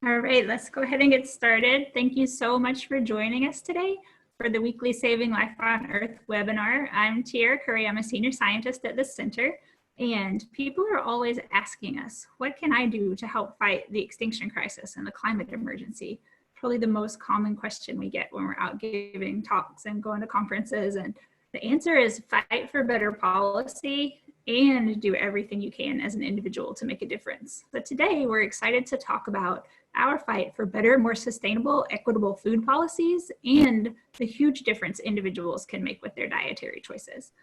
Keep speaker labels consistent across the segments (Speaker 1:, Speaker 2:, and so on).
Speaker 1: All right, let's go ahead and get started. Thank you so much for joining us today for the weekly Saving Life on Earth webinar. I'm Tiara Curry. I'm a senior scientist at the center, and people are always asking us, what can I do to help fight the extinction crisis and the climate emergency? Probably the most common question we get when we're out giving talks and going to conferences. And the answer is fight for better policy and do everything you can as an individual to make a difference. But today we're excited to talk about our fight for better, more sustainable, equitable food policies and the huge difference individuals can make with their dietary choices.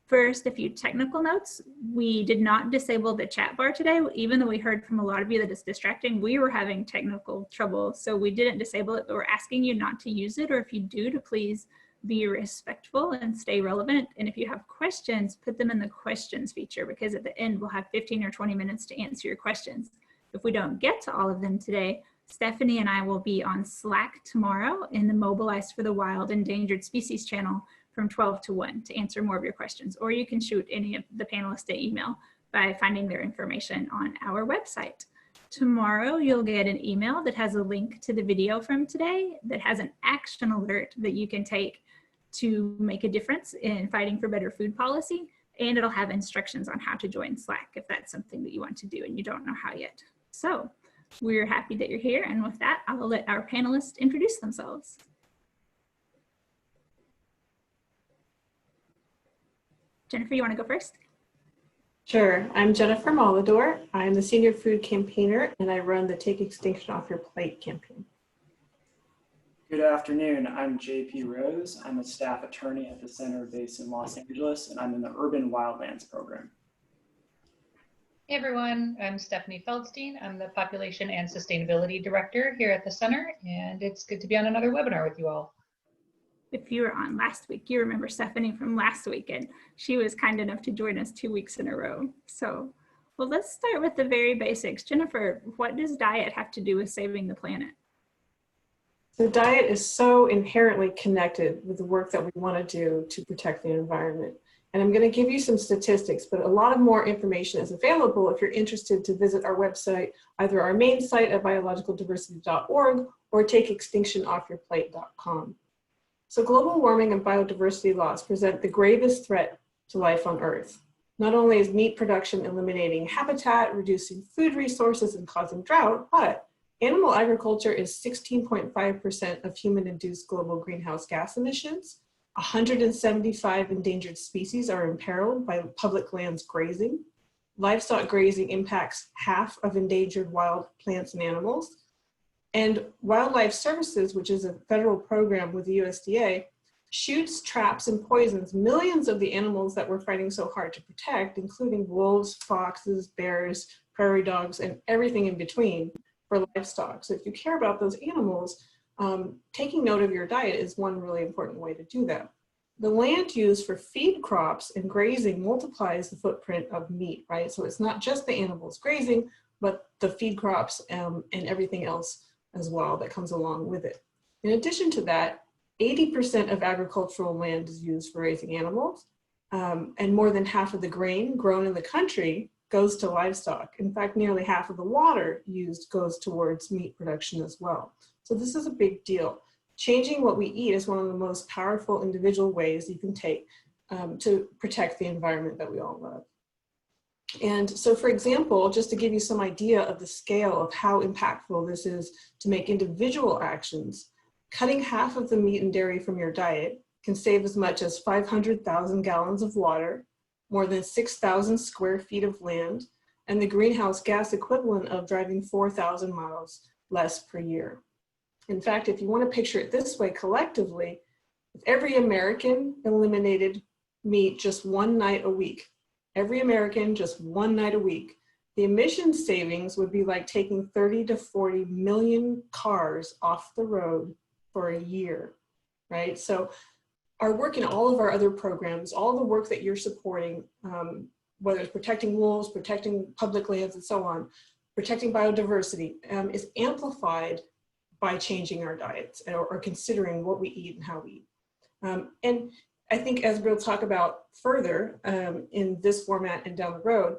Speaker 1: First, a few technical notes. We did not disable the chat bar today, even though we heard from a lot of you that it's distracting. We were having technical trouble, so we didn't disable it, but we're asking you not to use it, or if you do, to please be respectful and stay relevant. And if you have questions, put them in the questions feature, because at the end, we'll have 15 or 20 minutes to answer your questions. If we don't get to all of them today, Stephanie and I will be on Slack tomorrow in the Mobilized for the Wild Endangered Species channel from 12 to 1 to answer more of your questions. Or you can shoot any of the panelists an email by finding their information on our website. Tomorrow, you'll get an email that has a link to the video from today that has an action alert that you can take to make a difference in fighting for better food policy. And it'll have instructions on how to join Slack if that's something that you want to do and you don't know how yet. So we're happy that you're here. And with that, I'll let our panelists introduce themselves. Jennifer, you want to go first?
Speaker 2: Sure. I'm Jennifer Molidor. I'm the Senior Food Campaigner, and I run the Take Extinction Off Your Plate campaign.
Speaker 3: Good afternoon. I'm JP Rose. I'm a staff attorney at the center based in Los Angeles, and I'm in the Urban Wildlands program.
Speaker 4: Hey everyone, I'm Stephanie Feldstein. I'm the Population and Sustainability Director here at the Center, and it's good to be on another webinar with you all.
Speaker 1: If you were on last week, you remember Stephanie from last week, and she was kind enough to join us 2 weeks in a row. So, well, let's start with the very basics. Jennifer, what does diet have to do with saving the planet?
Speaker 2: So diet is so inherently connected with the work that we want to do to protect the environment. And I'm going to give you some statistics, but a lot of more information is available if you're interested to visit our website, either our main site at biologicaldiversity.org or takeextinctionoffyourplate.com. So global warming and biodiversity loss present the gravest threat to life on Earth. Not only is meat production eliminating habitat, reducing food resources, and causing drought, but animal agriculture is 16.5% of human-induced global greenhouse gas emissions. 175 endangered species are imperiled by public lands grazing. Livestock grazing impacts half of endangered wild plants and animals. And Wildlife Services, which is a federal program with the USDA, shoots, traps, and poisons millions of the animals that we're fighting so hard to protect, including wolves, foxes, bears, prairie dogs, and everything in between for livestock. So if you care about those animals, taking note of your diet is one really important way to do that. The land used for feed crops and grazing multiplies the footprint of meat, right? So it's not just the animals grazing, but the feed crops and everything else as well that comes along with it. In addition to that, 80% of agricultural land is used for raising animals, and more than half of the grain grown in the country goes to livestock. In fact, nearly half of the water used goes towards meat production as well. So this is a big deal. Changing what we eat is one of the most powerful individual ways you can take to protect the environment that we all love. And so, for example, just to give you some idea of the scale of how impactful this is to make individual actions, cutting half of the meat and dairy from your diet can save as much as 500,000 gallons of water, more than 6,000 square feet of land, and the greenhouse gas equivalent of driving 4,000 miles less per year. In fact, if you want to picture it this way collectively, if every American eliminated meat just one night a week, every American just one night a week, the emissions savings would be like taking 30 to 40 million cars off the road for a year, right? So our work in all of our other programs, all the work that you're supporting, whether it's protecting wolves, protecting public lands, and so on, protecting biodiversity, is amplified by changing our diets or considering what we eat and how we eat. And I think, as we'll talk about further in this format and down the road,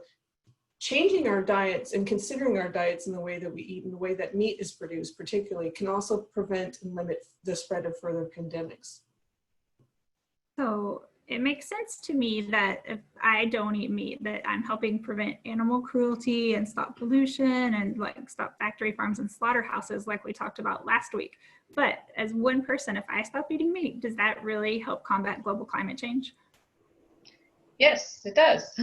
Speaker 2: Changing our diets and considering our diets in the way that we eat and the way that meat is produced particularly can also prevent and limit the spread of further pandemics.
Speaker 1: So it makes sense to me that if I don't eat meat, that I'm helping prevent animal cruelty and stop pollution and like stop factory farms and slaughterhouses like we talked about last week. But as one person, if I stop eating meat, does that really help combat global climate change?
Speaker 4: Yes, it does.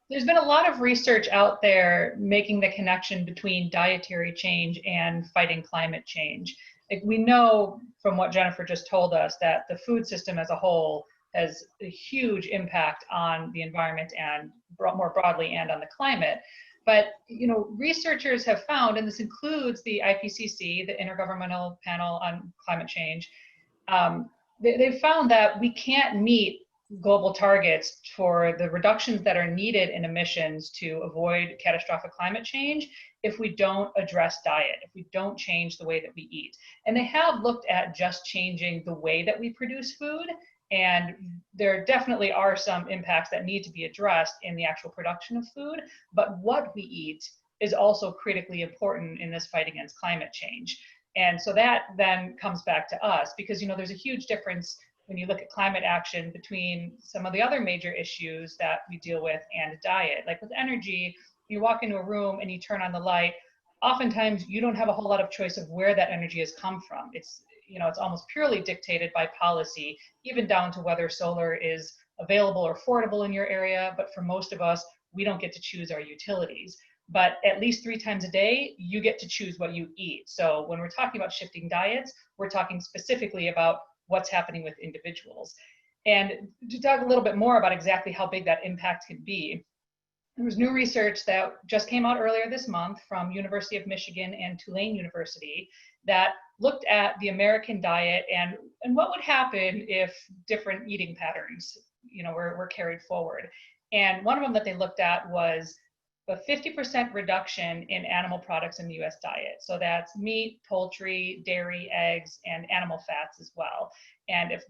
Speaker 4: There's been a lot of research out there making the connection between dietary change and fighting climate change. Like we know from what Jennifer just told us that the food system as a whole has a huge impact on the environment and more broadly and on the climate. But researchers have found, and this includes the IPCC, the Intergovernmental Panel on Climate Change, they've found that we can't meet global targets for the reductions that are needed in emissions to avoid catastrophic climate change if we don't address diet, if we don't change the way that we eat. And they have looked at just changing the way that we produce food, and there definitely are some impacts that need to be addressed in the actual production of food, but what we eat is also critically important in this fight against climate change. And so that then comes back to us because there's a huge difference when you look at climate action between some of the other major issues that we deal with and diet. Like with energy, you walk into a room and you turn on the light, oftentimes you don't have a whole lot of choice of where that energy has come from. It's almost purely dictated by policy, even down to whether solar is available or affordable in your area. But for most of us, we don't get to choose our utilities. But at least 3 times a day, you get to choose what you eat. So when we're talking about shifting diets, we're talking specifically about what's happening with individuals. And to talk a little bit more about exactly how big that impact could be, there was new research that just came out earlier this month from University of Michigan and Tulane University that looked at the American diet and what would happen if different eating patterns, were carried forward. And one of them that they looked at was a 50% reduction in animal products in the US diet. So that's meat, poultry, dairy, eggs, and animal fats as well. And if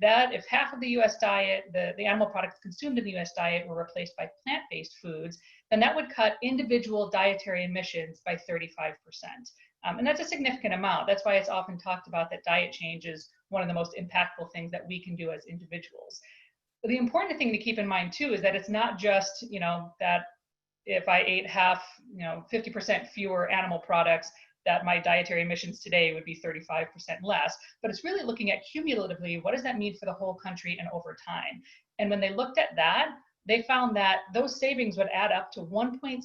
Speaker 4: half of the US diet, the animal products consumed in the US diet were replaced by plant-based foods, then that would cut individual dietary emissions by 35%. And that's a significant amount. That's why it's often talked about that diet change is one of the most impactful things that we can do as individuals. But the important thing to keep in mind too is that it's not just, that if I ate 50% fewer animal products, that my dietary emissions today would be 35% less. But it's really looking at cumulatively, what does that mean for the whole country and over time? And when they looked at that, they found that those savings would add up to 1.6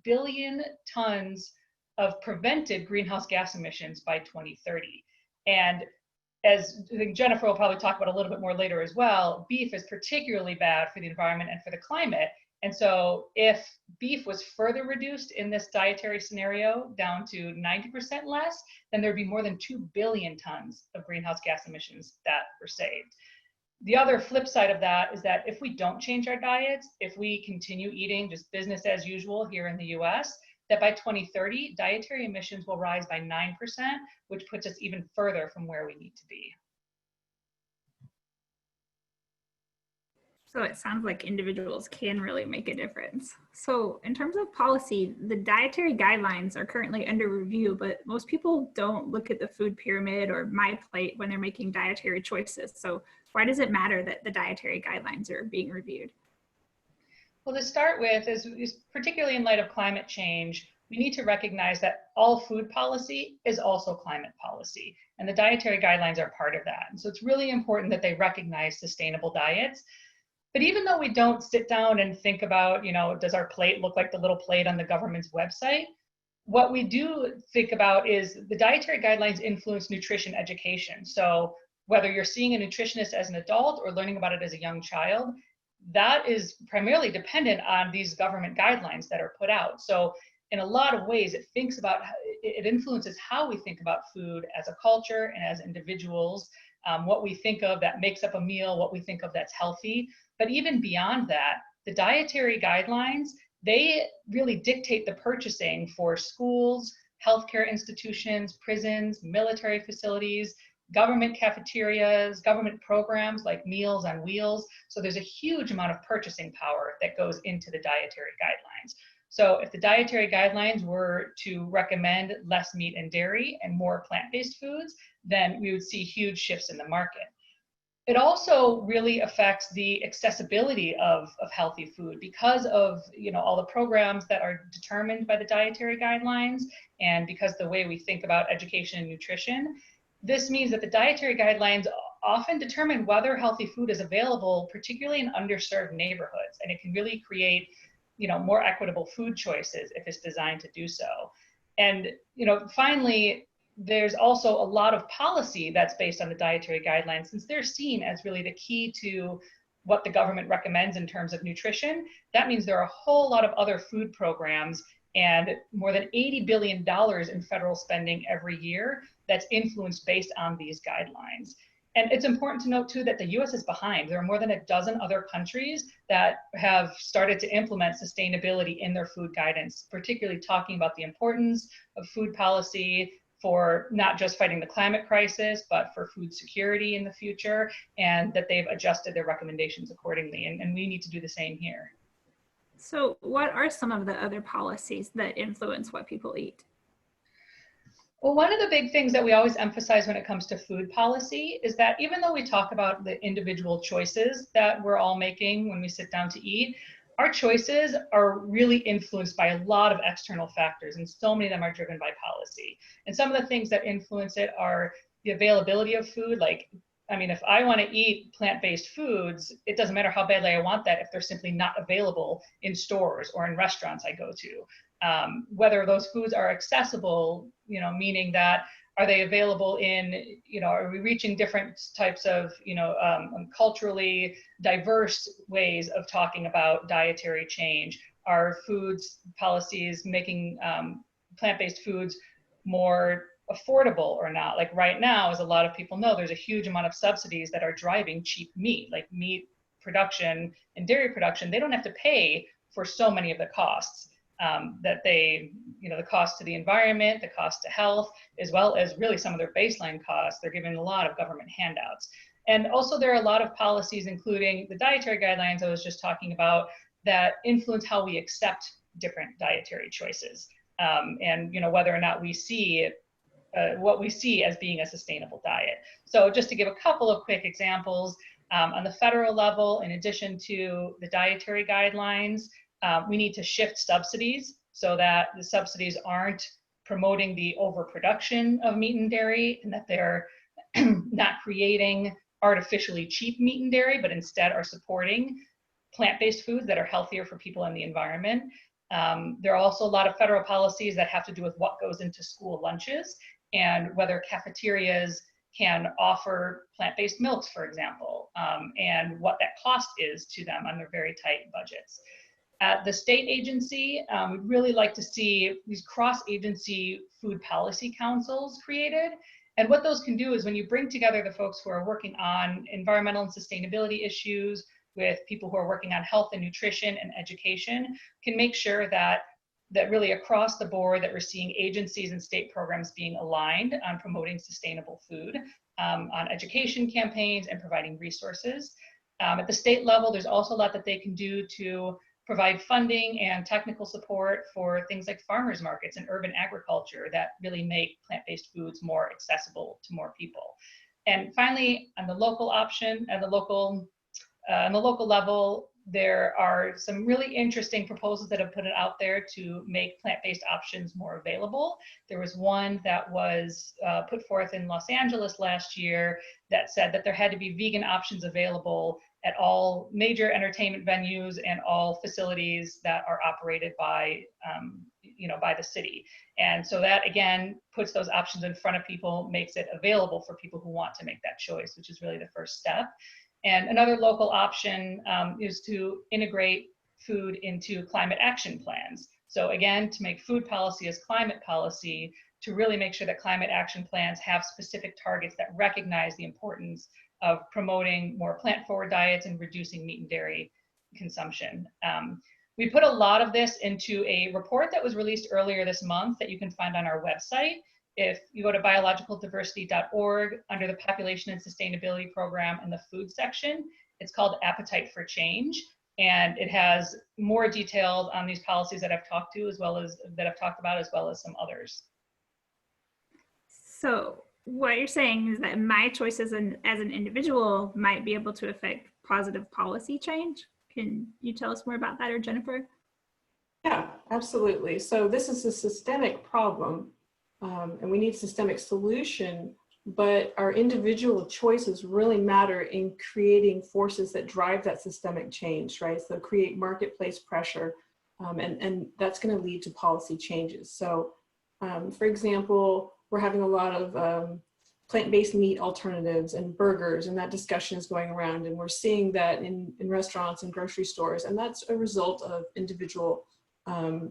Speaker 4: billion tons of prevented greenhouse gas emissions by 2030. And as I think Jennifer will probably talk about a little bit more later as well, beef is particularly bad for the environment and for the climate. And so if beef was further reduced in this dietary scenario down to 90% less, then there'd be more than 2 billion tons of greenhouse gas emissions that were saved. The other flip side of that is that if we don't change our diets, if we continue eating just business as usual here in the US, that by 2030, dietary emissions will rise by 9%, which puts us even further from where we need to be.
Speaker 1: So it sounds like individuals can really make a difference. So in terms of policy, the dietary guidelines are currently under review, but most people don't look at the food pyramid or my plate when they're making dietary choices. So why does it matter that the dietary guidelines are being reviewed?
Speaker 4: Well, to start with, is particularly in light of climate change, we need to recognize that all food policy is also climate policy, and the dietary guidelines are part of that. And so it's really important that they recognize sustainable diets. But even though we don't sit down and think about, does our plate look like the little plate on the government's website? What we do think about is the dietary guidelines influence nutrition education. So whether you're seeing a nutritionist as an adult or learning about it as a young child, that is primarily dependent on these government guidelines that are put out. So in a lot of ways, it influences how we think about food as a culture and as individuals, what we think of that makes up a meal, what we think of that's healthy. But even beyond that, the dietary guidelines, they really dictate the purchasing for schools, healthcare institutions, prisons, military facilities. government cafeterias, government programs like Meals on Wheels. So there's a huge amount of purchasing power that goes into the dietary guidelines. So if the dietary guidelines were to recommend less meat and dairy and more plant-based foods, then we would see huge shifts in the market. It also really affects the accessibility of healthy food because of all the programs that are determined by the dietary guidelines, and because the way we think about education and nutrition. This means that the dietary guidelines often determine whether healthy food is available, particularly in underserved neighborhoods, and it can really create more equitable food choices if it's designed to do so. And finally, there's also a lot of policy that's based on the dietary guidelines, since they're seen as really the key to what the government recommends in terms of nutrition. That means there are a whole lot of other food programs and more than $80 billion in federal spending every year that's influenced based on these guidelines. And it's important to note too that the US is behind. There are more than a dozen other countries that have started to implement sustainability in their food guidance, particularly talking about the importance of food policy for not just fighting the climate crisis, but for food security in the future, and that they've adjusted their recommendations accordingly. And we need to do the same here.
Speaker 1: So what are some of the other policies that influence what people eat?
Speaker 4: Well, one of the big things that we always emphasize when it comes to food policy is that even though we talk about the individual choices that we're all making when we sit down to eat, our choices are really influenced by a lot of external factors, and so many of them are driven by policy. And some of the things that influence it are the availability of food. Like, I mean, if I want to eat plant-based foods, it doesn't matter how badly I want that if they're simply not available in stores or in restaurants I go to. Whether those foods are accessible, meaning that are they available in, are we reaching different types of, culturally diverse ways of talking about dietary change? Are foods policies making plant-based foods more affordable or not? Like right now, as a lot of people know, there's a huge amount of subsidies that are driving cheap meat, like meat production and dairy production. They don't have to pay for so many of the costs. That they, the cost to the environment, the cost to health, as well as really some of their baseline costs. They're given a lot of government handouts. And also there are a lot of policies, including the dietary guidelines I was just talking about, that influence how we accept different dietary choices. And whether or not we see what we see as being a sustainable diet. So just to give a couple of quick examples, on the federal level, in addition to the dietary guidelines, we need to shift subsidies so that the subsidies aren't promoting the overproduction of meat and dairy, and that they're not creating artificially cheap meat and dairy, but instead are supporting plant-based foods that are healthier for people and the environment. There are also a lot of federal policies that have to do with what goes into school lunches and whether cafeterias can offer plant-based milks, for example, and what that cost is to them on their very tight budgets. At the state agency, we'd really like to see these cross-agency food policy councils created. And what those can do is when you bring together the folks who are working on environmental and sustainability issues with people who are working on health and nutrition and education, can make sure that really across the board that we're seeing agencies and state programs being aligned on promoting sustainable food, on education campaigns and providing resources. At the state level, there's also a lot that they can do to provide funding and technical support for things like farmers markets and urban agriculture that really make plant-based foods more accessible to more people. And finally, on the local level, there are some really interesting proposals that have put it out there to make plant-based options more available. There was one that was put forth in Los Angeles last year that said that there had to be vegan options available at all major entertainment venues and all facilities that are operated by, by the city. And so that, again, puts those options in front of people, makes it available for people who want to make that choice, which is really the first step. And another local option is to integrate food into climate action plans. So again, to make food policy as climate policy, to really make sure that climate action plans have specific targets that recognize the importance of promoting more plant-forward diets and reducing meat and dairy consumption. We put a lot of this into a report that was released earlier this month that you can find on our website. If you go to biologicaldiversity.org, under the Population and Sustainability Program in the food section, it's called Appetite for Change. And it has more details on these policies that I've talked to, as well as some others.
Speaker 1: So what you're saying is that my choices as an individual might be able to affect positive policy change. Can you tell us more about that, or Jennifer?
Speaker 2: Yeah, absolutely. So this is a systemic problem, and we need systemic solution, but our individual choices really matter in creating forces that drive that systemic change, right? So create marketplace pressure, and that's going to lead to policy changes. So for example, we're having a lot of plant-based meat alternatives and burgers, and that discussion is going around, and we're seeing that in restaurants and grocery stores, and that's a result of individual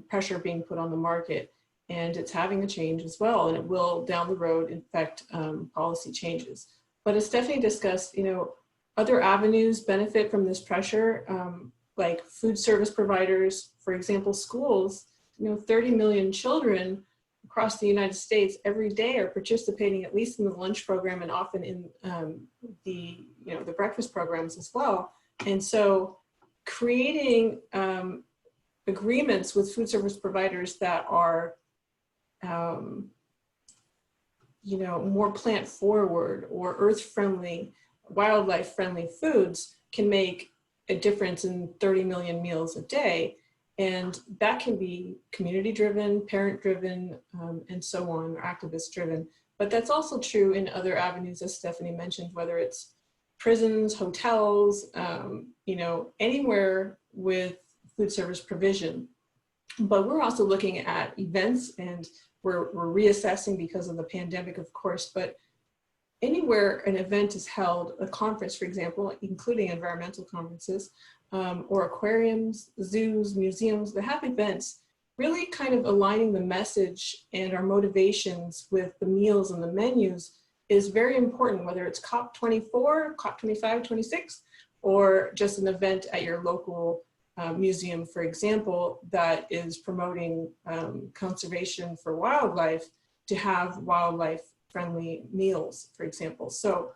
Speaker 2: pressure being put on the market, and it's having a change as well, and it will down the road affect policy changes. But as Stephanie discussed, you know, other avenues benefit from this pressure, like food service providers, for example, schools. You know, 30 million children across the United States every day are participating at least in the lunch program, and often in the breakfast programs as well. And so creating agreements with food service providers that are more plant forward or earth friendly, wildlife friendly foods can make a difference in 30 million meals a day. And that can be community driven, parent driven, and so on, or activist driven. But that's also true in other avenues, as Stephanie mentioned, whether it's prisons, hotels, anywhere with food service provision. But we're also looking at events, and we're reassessing because of the pandemic, of course, but anywhere an event is held, a conference, for example, including environmental conferences, or aquariums, zoos, museums that have events, really kind of aligning the message and our motivations with the meals and the menus is very important, whether it's COP24, COP25, 26, or just an event at your local museum, for example, that is promoting conservation for wildlife, to have wildlife friendly meals, for example. So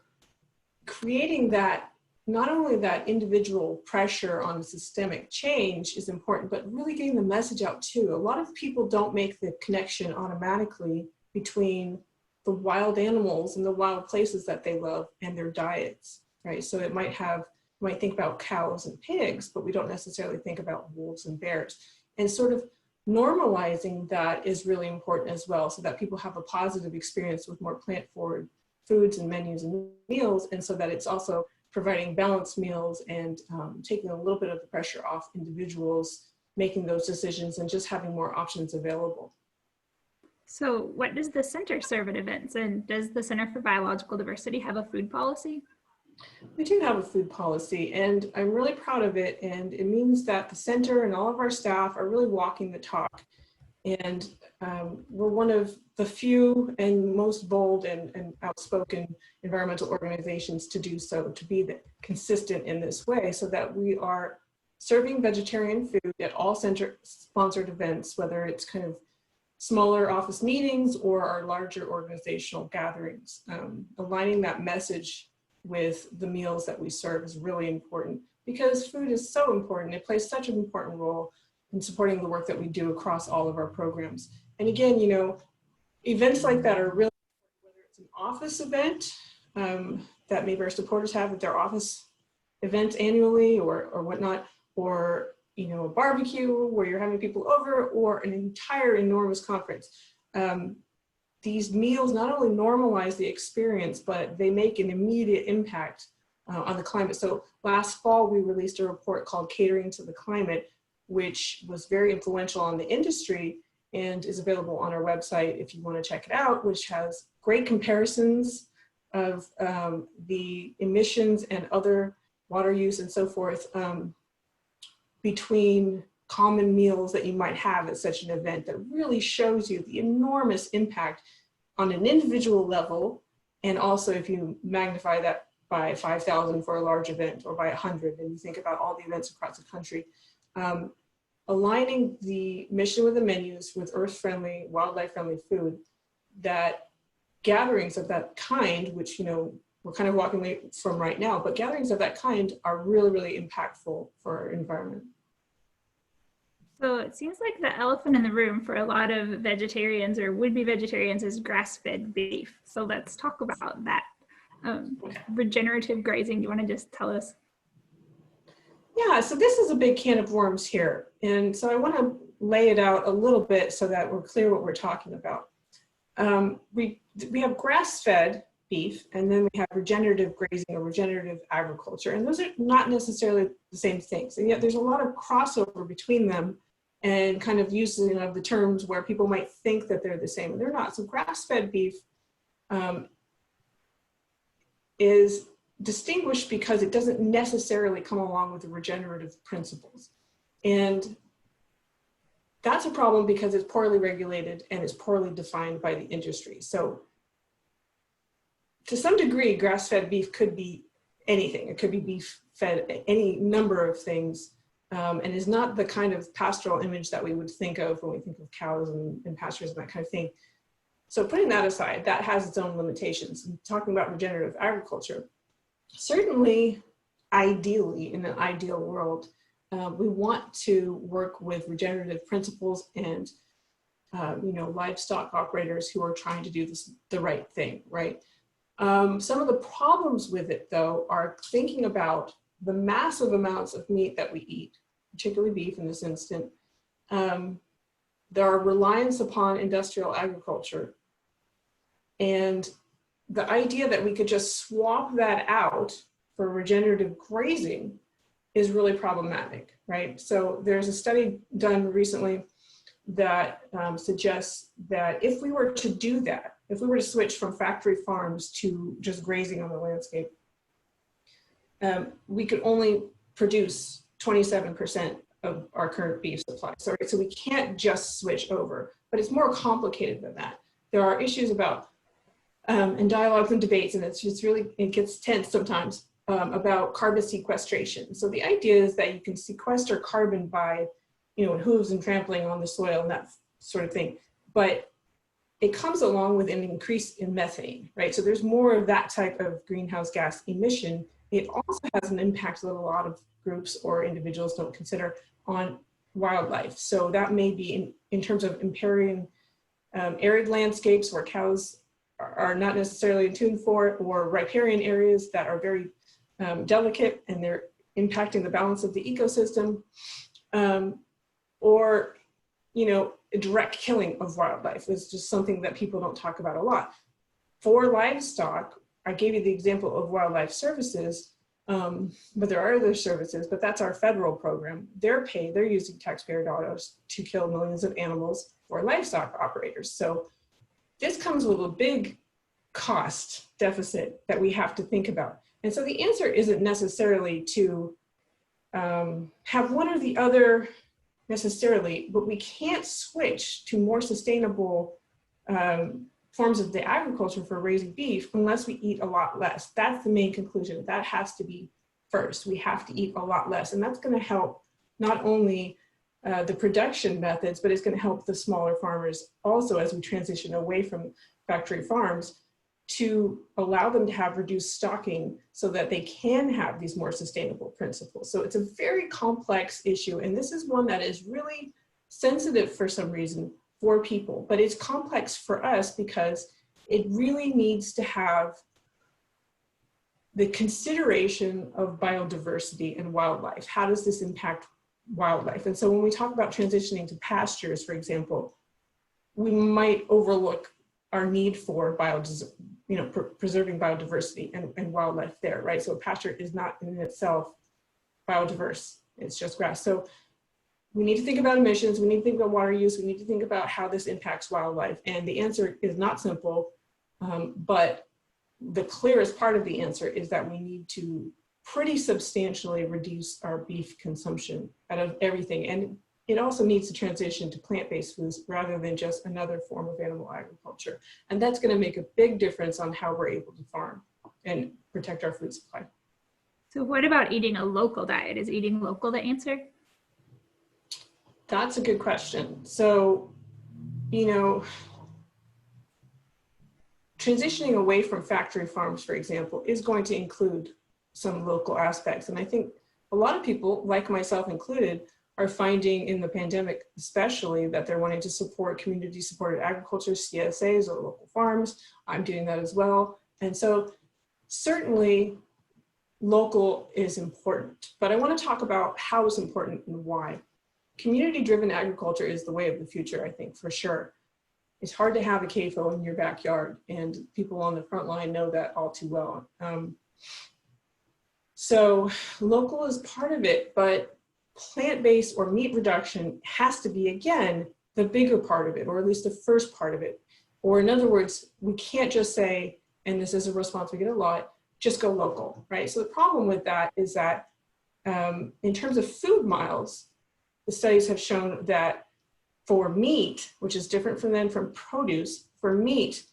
Speaker 2: creating that, not only that individual pressure on systemic change is important, but really getting the message out too. A lot of people don't make the connection automatically between the wild animals and the wild places that they love and their diets, right? So it might have, you might think about cows and pigs, but we don't necessarily think about wolves and bears. And sort of normalizing that is really important as well, so that people have a positive experience with more plant-forward foods and menus and meals, and so that it's also providing balanced meals and taking a little bit of the pressure off individuals making those decisions and just having more options available.
Speaker 1: So what does the center serve at events, and does the Center for Biological Diversity have a food policy?
Speaker 2: We do have a food policy, and I'm really proud of it, and it means that the center and all of our staff are really walking the talk. And we're one of the few and most bold and outspoken environmental organizations to do so, to be consistent in this way, so that we are serving vegetarian food at all center-sponsored events, whether it's kind of smaller office meetings or our larger organizational gatherings. Aligning that message with the meals that we serve is really important, because food is so important. It plays such an important role in supporting the work that we do across all of our programs. And again, you know, events like that are really, whether it's an office event that maybe our supporters have at their office events annually or whatnot, or, you know, a barbecue where you're having people over, or an entire enormous conference. These meals not only normalize the experience, but they make an immediate impact on the climate. So last fall, we released a report called Catering to the Climate, which was very influential on the industry and is available on our website if you want to check it out, which has great comparisons of the emissions and other water use and so forth between common meals that you might have at such an event, that really shows you the enormous impact on an individual level. And also if you magnify that by 5,000 for a large event, or by 100, and you think about all the events across the country, aligning the mission with the menus with earth-friendly, wildlife-friendly food that gatherings of that kind, which, you know, we're kind of walking away from right now, but gatherings of that kind are really, really impactful for our environment.
Speaker 1: So it seems like the elephant in the room for a lot of vegetarians or would-be vegetarians is grass-fed beef. So let's talk about that. Regenerative grazing, do you want to just tell us?
Speaker 2: Yeah, so this is a big can of worms here. And so I want to lay it out a little bit so that we're clear what we're talking about. We have grass-fed beef, and then we have regenerative grazing or regenerative agriculture. And those are not necessarily the same things. And yet there's a lot of crossover between them and kind of using of the terms where people might think that they're the same, and they're not. So grass-fed beef is distinguished because it doesn't necessarily come along with the regenerative principles. And that's a problem because it's poorly regulated and it's poorly defined by the industry. So to some degree, grass-fed beef could be anything. It could be beef fed any number of things, and is not the kind of pastoral image that we would think of when we think of cows and pastures and that kind of thing. So putting that aside, that has its own limitations. And talking about regenerative agriculture, certainly, ideally, in an ideal world, we want to work with regenerative principles and you know, livestock operators who are trying to do this the right thing, right? Some of the problems with it, though, are thinking about the massive amounts of meat that we eat, particularly beef in this instant. There are reliance upon industrial agriculture. And the idea that we could just swap that out for regenerative grazing is really problematic, right? So there's a study done recently that suggests that if we were to do that, if we were to switch from factory farms to just grazing on the landscape, we could only produce 27% of our current beef supply. So we can't just switch over, but it's more complicated than that. There are issues about, and dialogues and debates, and it's just really, it gets tense sometimes, about carbon sequestration. So the idea is that you can sequester carbon by, you know, hooves and trampling on the soil and that sort of thing. But it comes along with an increase in methane, right? So there's more of that type of greenhouse gas emission. It also has an impact that a lot of groups or individuals don't consider on wildlife. So that may be in terms of impairing arid landscapes where cows are not necessarily in tune for, or riparian areas that are very delicate and they're impacting the balance of the ecosystem, or, you know, direct killing of wildlife is just something that people don't talk about a lot. For livestock, I gave you the example of wildlife services, but there are other services, but that's our federal program. They're using taxpayer dollars to kill millions of animals for livestock operators. So this comes with a big cost deficit that we have to think about. And so the answer isn't necessarily to have one or the other necessarily, but we can't switch to more sustainable forms of the agriculture for raising beef unless we eat a lot less. That's the main conclusion. That has to be first. We have to eat a lot less. And that's going to help not only the production methods, but it's going to help the smaller farmers also as we transition away from factory farms to allow them to have reduced stocking so that they can have these more sustainable principles. So it's a very complex issue. And this is one that is really sensitive for some reason for people, but it's complex for us because it really needs to have the consideration of biodiversity and wildlife. How does this impact wildlife? And so when we talk about transitioning to pastures, for example, we might overlook our need for preserving biodiversity and wildlife there, right? So a pasture is not in itself biodiverse, it's just grass. So we need to think about emissions, we need to think about water use, we need to think about how this impacts wildlife. And the answer is not simple, but the clearest part of the answer is that we need to pretty substantially reduce our beef consumption out of everything. And it also needs to transition to plant-based foods rather than just another form of animal agriculture. And that's going to make a big difference on how we're able to farm and protect our food supply.
Speaker 1: So what about eating a local diet? Is eating local the answer?
Speaker 2: That's a good question. So, you know, transitioning away from factory farms, for example, is going to include some local aspects. And I think a lot of people, like myself included, are finding in the pandemic especially that they're wanting to support community-supported agriculture, CSAs, or local farms. I'm doing that as well. And so certainly local is important, but I want to talk about how it's important and why. Community-driven agriculture is the way of the future, I think, for sure. It's hard to have a CAFO in your backyard, and people on the front line know that all too well. So local is part of it, but plant-based or meat reduction has to be, again, the bigger part of it, or at least the first part of it. Or in other words, we can't just say, and this is a response we get a lot, just go local, right? So the problem with that is that in terms of food miles, the studies have shown that for meat, which is different from produce, for meat,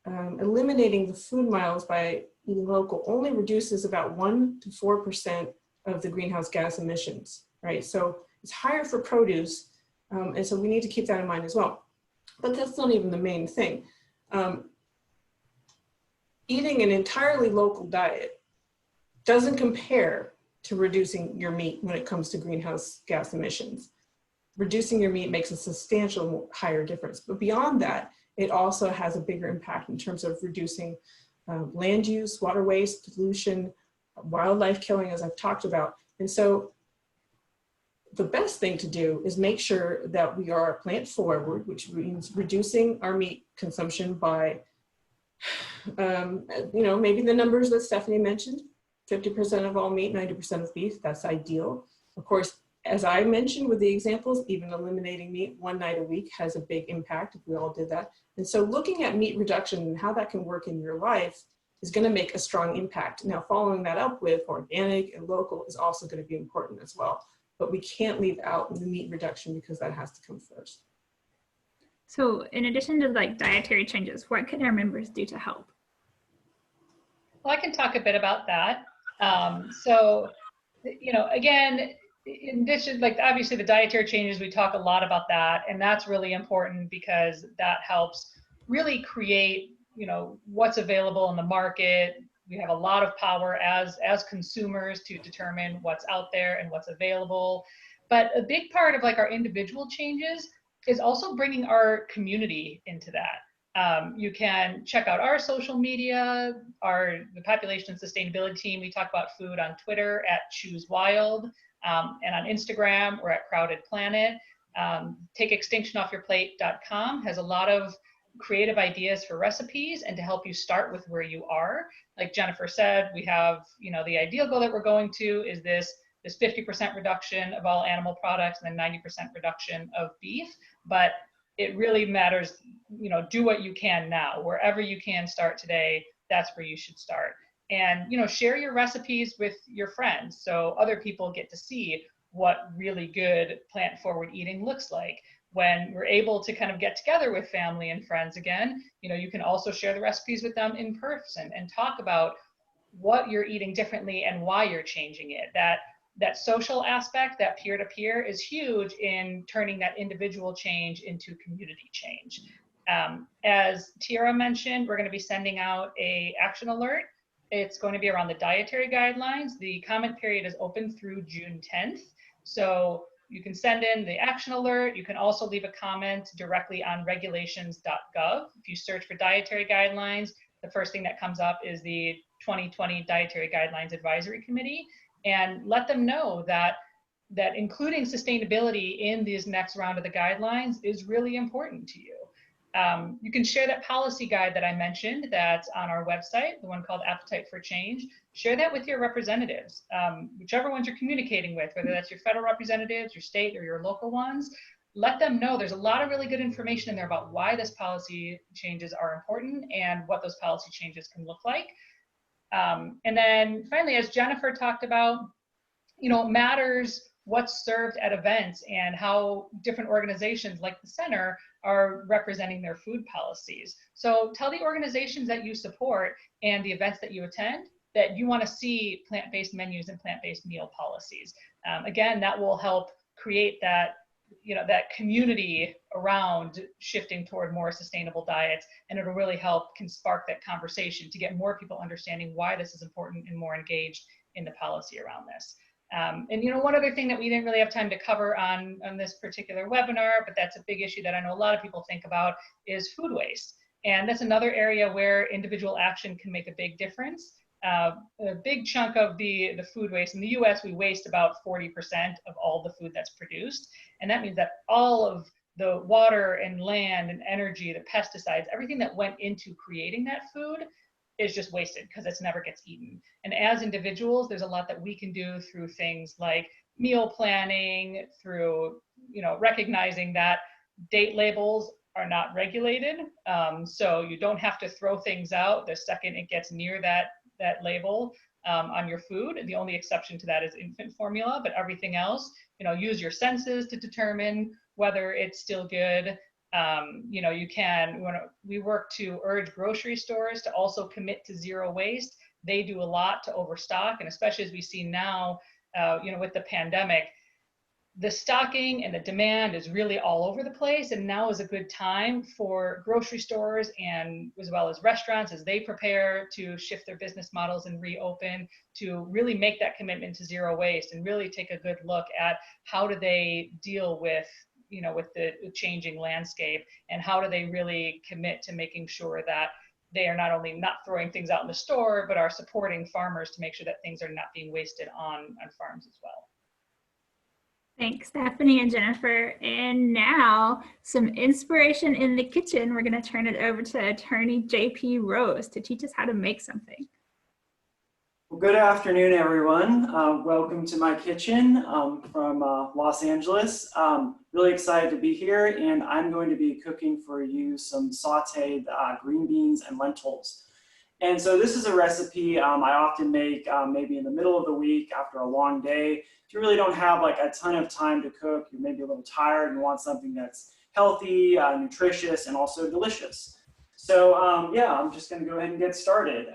Speaker 2: eliminating the food miles by eating local only reduces about 1 to 4% of the greenhouse gas emissions, right? So it's higher for produce, and so we need to keep that in mind as well. But that's not even the main thing. Eating an entirely local diet doesn't compare to reducing your meat when it comes to greenhouse gas emissions. Reducing your meat makes a substantial higher difference, but beyond that, it also has a bigger impact in terms of reducing land use, water waste, pollution, wildlife killing, as I've talked about. And so the best thing to do is make sure that we are plant forward, which means reducing our meat consumption by, maybe the numbers that Stephanie mentioned, 50% of all meat, 90% of beef, that's ideal. Of course, as I mentioned with the examples, even eliminating meat one night a week has a big impact if we all did that. And so looking at meat reduction and how that can work in your life is going to make a strong impact. Now, following that up with organic and local is also going to be important as well. But we can't leave out the meat reduction because that has to come first.
Speaker 1: So in addition to like dietary changes, what can our members do to help?
Speaker 4: Well, I can talk a bit about that. Again, in addition, like obviously the dietary changes, we talk a lot about that, and that's really important because that helps really create, what's available in the market. We have a lot of power as consumers to determine what's out there and what's available. But a big part of like our individual changes is also bringing our community into that. You can check out our social media, the population and sustainability team. We talk about food on Twitter at ChooseWild, and on Instagram we're at Crowded Planet. TakeExtinctionOffYourPlate.com has a lot of creative ideas for recipes and to help you start with where you are. Like Jennifer said, we have, the ideal goal that we're going to is this 50% reduction of all animal products and then 90% reduction of beef. But it really matters, do what you can now. Wherever you can start today, that's where you should start. And, share your recipes with your friends so other people get to see what really good plant-forward eating looks like. When we're able to kind of get together with family and friends again, you can also share the recipes with them in person and talk about what you're eating differently and why you're changing it. That social aspect, that peer-to-peer is huge in turning that individual change into community change. As Tiara mentioned, we're going to be sending out an action alert. It's going to be around the dietary guidelines. The comment period is open through June 10th. So you can send in the action alert. You can also leave a comment directly on regulations.gov. If you search for dietary guidelines, the first thing that comes up is the 2020 Dietary Guidelines Advisory Committee, and let them know that including sustainability in this next round of the guidelines is really important to you. You can share that policy guide that I mentioned that's on our website, the one called Appetite for Change. Share that with your representatives, whichever ones you're communicating with, whether that's your federal representatives, your state, or your local ones. Let them know there's a lot of really good information in there about why this policy changes are important and what those policy changes can look like. And then finally, as Jennifer talked about, it matters what's served at events and how different organizations like the center are representing their food policies. So tell the organizations that you support and the events that you attend that you want to see plant-based menus and plant-based meal policies. Again, that will help create that that community around shifting toward more sustainable diets, and it'll really can spark that conversation to get more people understanding why this is important and more engaged in the policy around this. And one other thing that we didn't really have time to cover on this particular webinar, but that's a big issue that I know a lot of people think about, is food waste. And that's another area where individual action can make a big difference. A big chunk of the food waste in the US, we waste about 40% of all the food that's produced. And that means that all of the water and land and energy, the pesticides, everything that went into creating that food is just wasted because it never gets eaten. And as individuals, there's a lot that we can do through things like meal planning, through recognizing that date labels are not regulated. So you don't have to throw things out the second it gets near that label on your food. The only exception to that is infant formula, but everything else, use your senses to determine whether it's still good. We work to urge grocery stores to also commit to zero waste. They do a lot to overstock, and especially as we see now, with the pandemic, the stocking and the demand is really all over the place. And now is a good time for grocery stores and as well as restaurants, as they prepare to shift their business models and reopen, to really make that commitment to zero waste and really take a good look at how do they deal with the changing landscape, and how do they really commit to making sure that they are not only not throwing things out in the store, but are supporting farmers to make sure that things are not being wasted on farms as well.
Speaker 1: Thanks, Stephanie and Jennifer. And now, some inspiration in the kitchen. We're going to turn it over to attorney JP Rose to teach us how to make something.
Speaker 3: Well, good afternoon, everyone. Welcome to my kitchen from Los Angeles. Really excited to be here, and I'm going to be cooking for you some sauteed green beans and lentils. And so this is a recipe I often make maybe in the middle of the week after a long day. If you really don't have like a ton of time to cook, you're maybe a little tired and want something that's healthy, nutritious, and also delicious. So yeah, I'm just going to go ahead and get started.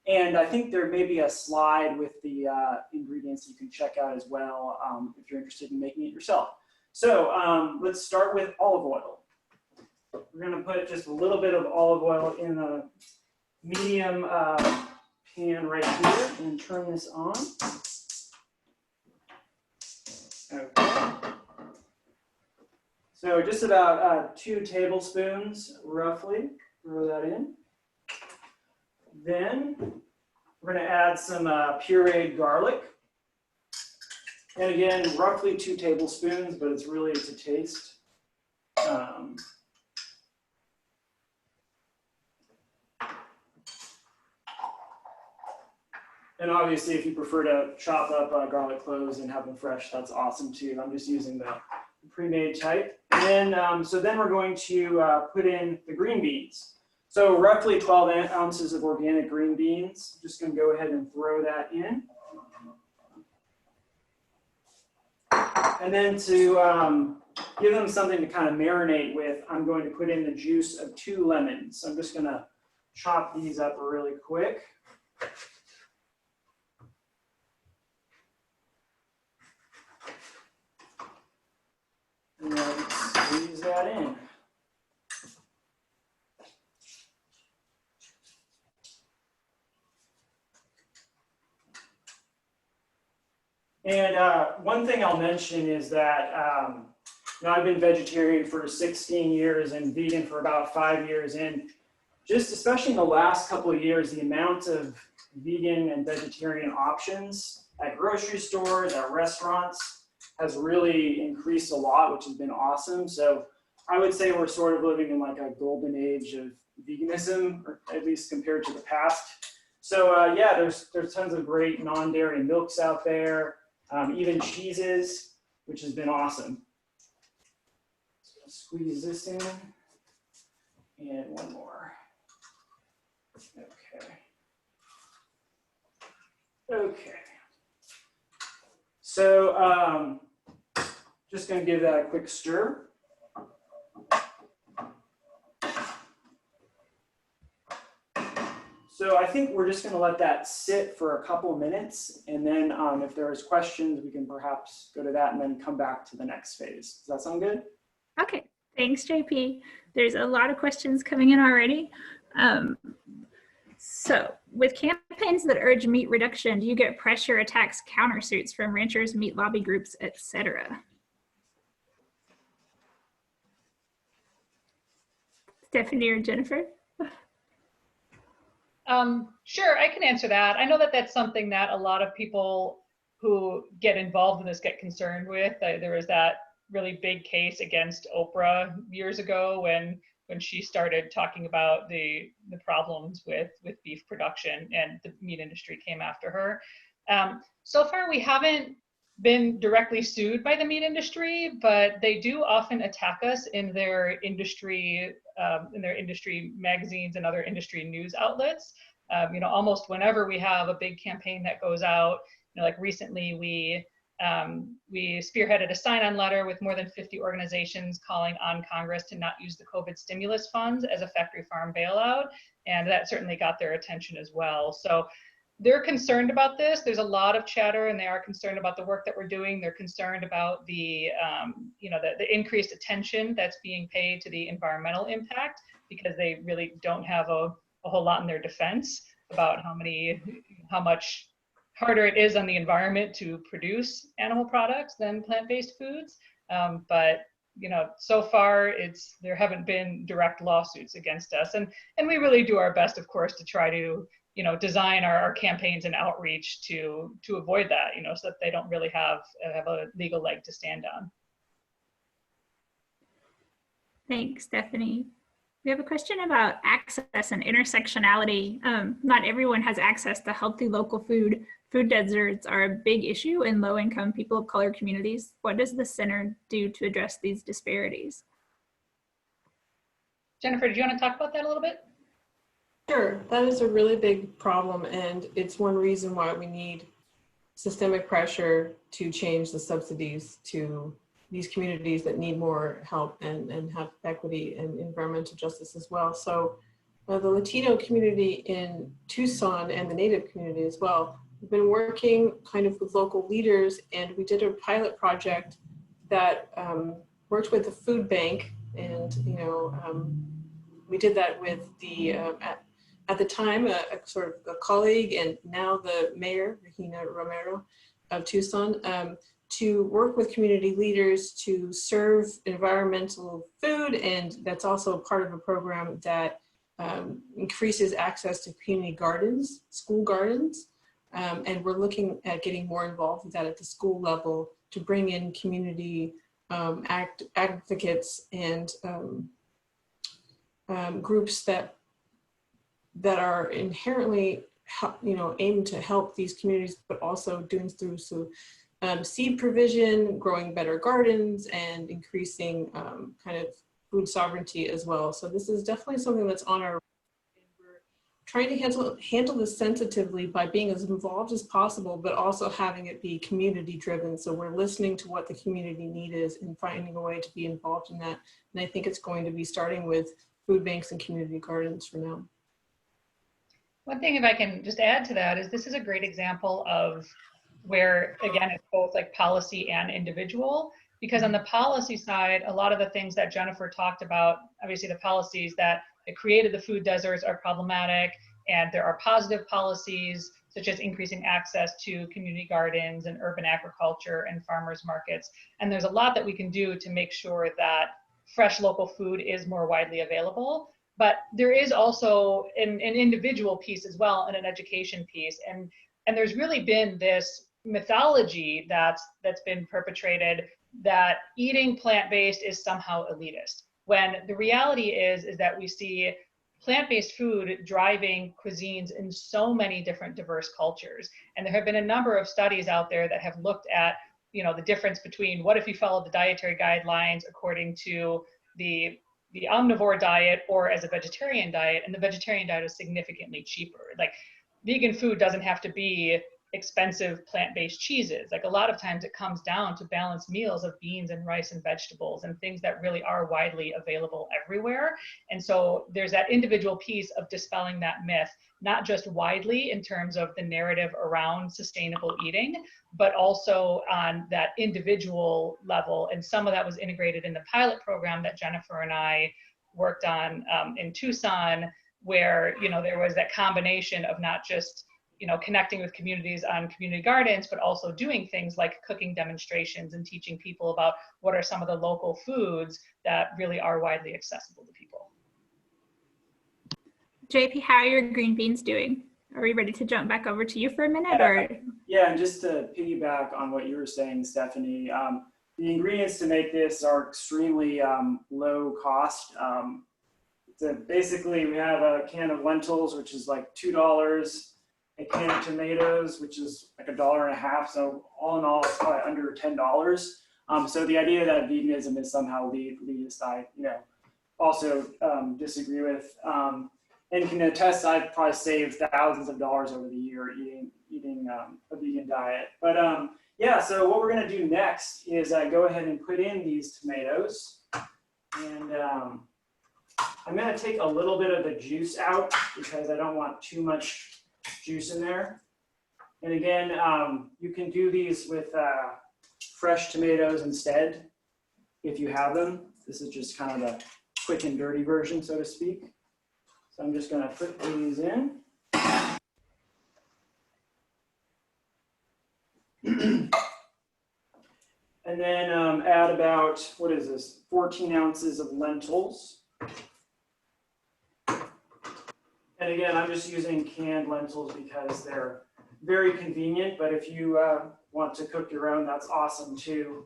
Speaker 3: And I think there may be a slide with the ingredients you can check out as well if you're interested in making it yourself. So let's start with olive oil. We're going to put just a little bit of olive oil in a medium pan right here and turn this on. Okay. So just about 2 tablespoons roughly, throw that in. Then we're going to add some pureed garlic. And again, roughly 2 tablespoons, but it's really to taste. And obviously, if you prefer to chop up garlic cloves and have them fresh, that's awesome too. I'm just using the pre-made type. And then, so then we're going to put in the green beans. So roughly 12 ounces of organic green beans. I'm just going to go ahead and throw that in. And then to give them something to kind of marinate with, I'm going to put in the juice of 2 lemons. So I'm just going to chop these up really quick. And then squeeze that in. And one thing I'll mention is that I've been vegetarian for 16 years and vegan for about 5 years. And just especially in the last couple of years, the amount of vegan and vegetarian options at grocery stores, at restaurants, has really increased a lot, which has been awesome. So I would say we're sort of living in like a golden age of veganism, or at least compared to the past. So yeah, there's tons of great non-dairy milks out there, even cheeses, which has been awesome. So squeeze this in, and one more. Okay. So just going to give that a quick stir. So I think we're just going to let that sit for a couple minutes, and then if there's questions, we can perhaps go to that and then come back to the next phase. Does that sound good?
Speaker 1: Okay, thanks, JP. There's a lot of questions coming in already. So with campaigns that urge meat reduction, do you get pressure, attacks, countersuits from ranchers, meat lobby groups, etc.? Stephanie or Jennifer?
Speaker 4: Sure, I can answer that. I know that that's something that a lot of people who get involved in this get concerned with. There was that really big case against Oprah years ago when she started talking about the problems with beef production, and the meat industry came after her. So far, we haven't been directly sued by the meat industry, but they do often attack us in their industry magazines and other industry news outlets. Almost whenever we have a big campaign that goes out, like recently we spearheaded a sign-on letter with more than 50 organizations calling on Congress to not use the COVID stimulus funds as a factory farm bailout, and that certainly got their attention as well. So they're concerned about this. There's a lot of chatter, and they are concerned about the work that we're doing. They're concerned about the increased attention that's being paid to the environmental impact, because they really don't have a whole lot in their defense about how much harder it is on the environment to produce animal products than plant-based foods. But so far there haven't been direct lawsuits against us, and we really do our best, of course, to try to design our campaigns and outreach to avoid that, so that they don't really have a legal leg to stand on. Thanks,
Speaker 1: Stephanie. We have a question about access and intersectionality. Not everyone has access to healthy local food. Food deserts are a big issue in low-income people of color communities. What does the center do to address these disparities?
Speaker 4: Jennifer, do you want to talk about that a little bit?
Speaker 2: Sure, that is a really big problem, and it's one reason why we need systemic pressure to change the subsidies to these communities that need more help and have equity and environmental justice as well. So the Latino community in Tucson and the Native community as well, we've been working kind of with local leaders, and we did a pilot project that worked with the food bank, and we did that with the at the time a sort of a colleague and now the mayor, Regina Romero of Tucson, to work with community leaders to serve environmental food, and that's also part of a program that increases access to community gardens, school gardens, and we're looking at getting more involved with that at the school level to bring in community advocates and groups that are inherently aimed to help these communities, but also doing through seed provision, growing better gardens, and increasing kind of food sovereignty as well. So this is definitely something that's on our, and we're trying to handle this sensitively by being as involved as possible, but also having it be community driven. So we're listening to what the community need is and finding a way to be involved in that. And I think it's going to be starting with food banks and community gardens for now.
Speaker 4: One thing, if I can just add to that, is this is a great example of where, again, it's both like policy and individual, because on the policy side, a lot of the things that Jennifer talked about, obviously the policies that created the food deserts are problematic, and there are positive policies such as increasing access to community gardens and urban agriculture and farmers markets. And there's a lot that we can do to make sure that fresh local food is more widely available. But there is also an individual piece as well, and an education piece. And there's really been this mythology that's been perpetrated that eating plant-based is somehow elitist, when the reality is that we see plant-based food driving cuisines in so many different diverse cultures. And there have been a number of studies out there that have looked at the difference between what if you followed the dietary guidelines according to the omnivore diet or as a vegetarian diet, and the vegetarian diet is significantly cheaper. Like, vegan food doesn't have to be expensive plant-based cheeses. Like a lot of times it comes down to balanced meals of beans and rice and vegetables and things that really are widely available everywhere. And so there's that individual piece of dispelling that myth, not just widely in terms of the narrative around sustainable eating, but also on that individual level. And some of that was integrated in the pilot program that Jennifer and I worked on in Tucson, where, you know, there was that combination of not just, you know, connecting with communities on community gardens, but also doing things like cooking demonstrations and teaching people about what are some of the local foods that really are widely accessible to people.
Speaker 1: JP, how are your green beans doing? Are we ready to jump back over to you for a minute? Or
Speaker 3: yeah, and just to piggyback on what you were saying, Stephanie, the ingredients to make this are extremely low cost. So basically, we have a can of lentils, which is like $2, a can of tomatoes, which is like $1.50. So all in all, it's probably under $10. So the idea that veganism is somehow elitist, I also disagree with. And can attest, I've probably saved thousands of dollars over the year eating a vegan diet. But yeah, so what we're going to do next is go ahead and put in these tomatoes. And I'm going to take a little bit of the juice out because I don't want too much juice in there. And again, you can do these with fresh tomatoes instead if you have them. This is just kind of the quick and dirty version, so to speak. So I'm just going to put these in. And then add about, 14 ounces of lentils. And again, I'm just using canned lentils because they're very convenient, but if you want to cook your own, that's awesome too.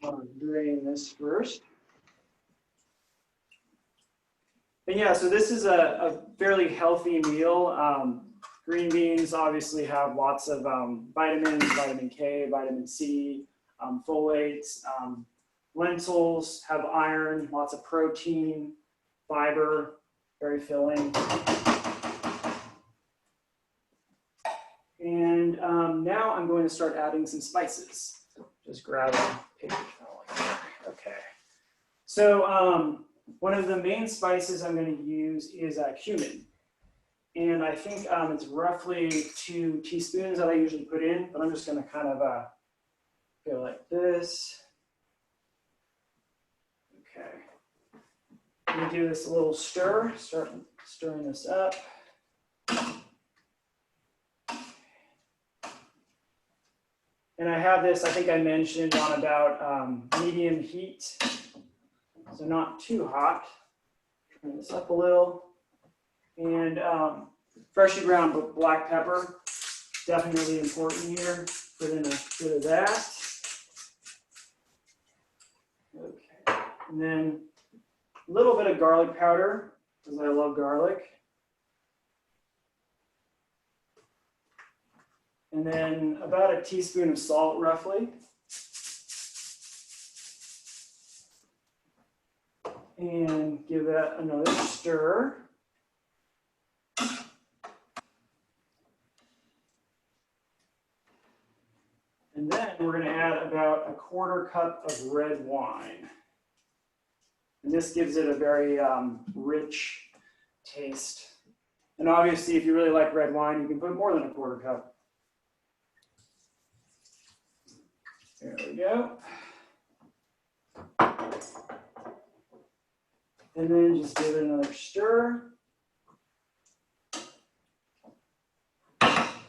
Speaker 3: I'm doing this first. And yeah, so this is a fairly healthy meal. Green beans obviously have lots of vitamins, vitamin K, vitamin C, folates. Lentils have iron, lots of protein, fiber, very filling. And now I'm going to start adding some spices. So just grab a paper towel here. Okay. So one of the main spices I'm going to use is cumin. And I think it's roughly 2 teaspoons that I usually put in, but I'm just going to kind of go like this. Okay. I'm going to do this a little stir, start stirring this up. And I have this, I think I mentioned, on about medium heat, so not too hot. Turn this up a little. And freshly ground black pepper, definitely important here. Put in a bit of that. Okay, and then a little bit of garlic powder, because I love garlic. And then about a teaspoon of salt, roughly. And give that another stir. And then we're going to add about a 1/4 cup of red wine. And this gives it a very rich taste. And obviously, if you really like red wine, you can put more than a 1/4 cup. There we go. And then just give it another stir.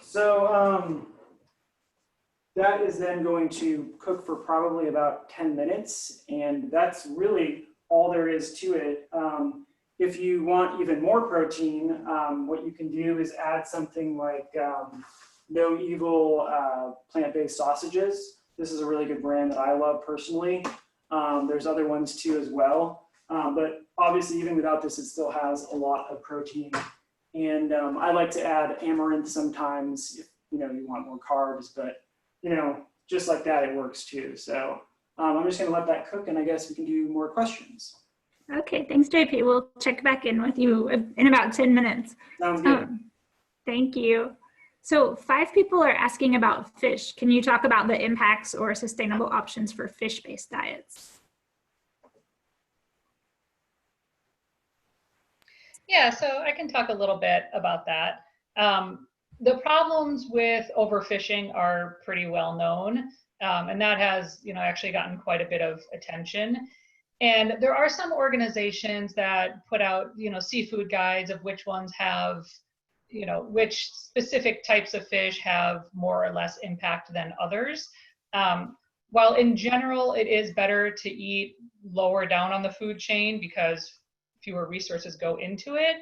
Speaker 3: So that is then going to cook for probably about 10 minutes. And that's really all there is to it. If you want even more protein, what you can do is add something like No Evil plant-based sausages. This is a really good brand that I love personally. There's other ones too as well. But obviously, even without this, it still has a lot of protein. And I like to add amaranth sometimes if you want more carbs, but just like that, it works too. So I'm just going to let that cook, and I guess we can do more questions.
Speaker 1: Okay, thanks, JP. We'll check back in with you in about 10 minutes.
Speaker 3: Sounds good.
Speaker 1: Thank you. So 5 people are asking about fish. Can you talk about the impacts or sustainable options for fish-based diets?
Speaker 4: Yeah, so I can talk a little bit about that. The problems with overfishing are pretty well known, and that has, actually gotten quite a bit of attention. And there are some organizations that put out, seafood guides of which ones have, which specific types of fish have more or less impact than others. While in general, it is better to eat lower down on the food chain because fewer resources go into it,